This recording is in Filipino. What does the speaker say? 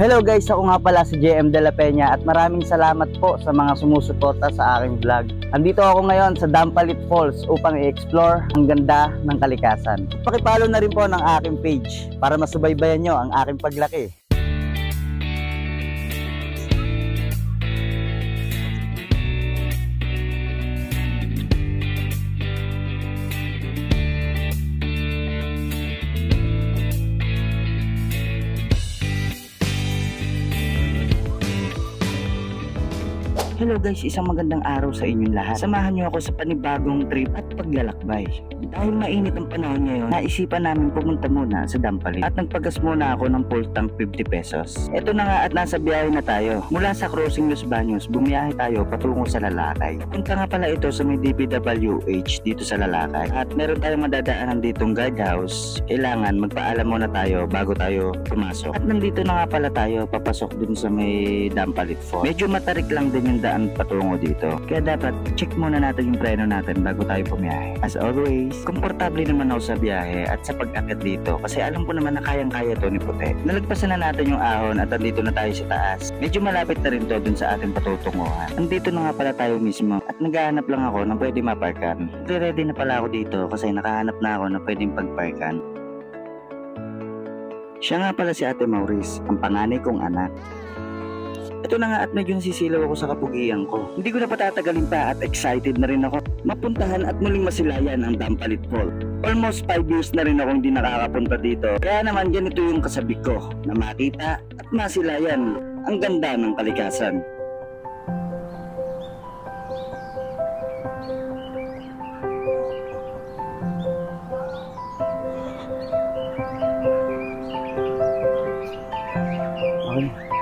Hello guys, ako nga pala si JM De La Peña at maraming salamat po sa mga sumusuporta sa aking vlog. Andito ako ngayon sa Dampalit Falls upang i-explore ang ganda ng kalikasan. Pakipollow na rin po ng aking page para masubaybayan nyo ang aking paglaki. Hello guys, isang magandang araw sa inyong lahat. Samahan niyo ako sa panibagong trip at paglalakbay. Dahil mainit ang panahon ngayon, naisipan namin pumunta muna sa Dampalit at nagpagas muna ako ng full tank 50 pesos. Ito na nga at nasa biyahe na tayo. Mula sa Crossing Los Baños, bumiyahe tayo patungo sa Lalakay. Punta nga pala ito sa may DPWH dito sa Lalakay. At meron tayong madadaanan ditong guardhouse. Kailangan magpaalam muna tayo bago tayo pumasok. At nandito na nga pala tayo papasok dun sa may Dampalit Falls. Medyo matarik lang din yung daan patungo dito. Kaya dapat check muna natin yung preno natin bago tayo pumiyahe. As always, komportable naman ako sa biyahe at sa pag-akit dito kasi alam ko naman na kayang-kaya to ni Puti. Nalagpasan na natin yung ahon at andito na tayo sa taas. Medyo malapit na rin to dun sa ating patutunguhan. Andito na nga pala tayo mismo at naghahanap lang ako ng pwede maparkan. Ready na pala ako dito kasi nakahanap na ako ng pwedeng pagparkan. Siya nga pala si Ate Maurice, ang panganay kong anak. Ito na nga at medyo nasisilaw ako sa kapugian ko. Hindi ko na patatagalin pa at excited na rin ako mapuntahan at muling masilayan ang Dampalit Falls. Almost 5 years na rin ako hindi nakakapunta dito. Kaya naman ganito yung kasabi ko na makita at masilayan ang ganda ng kalikasan. Okay.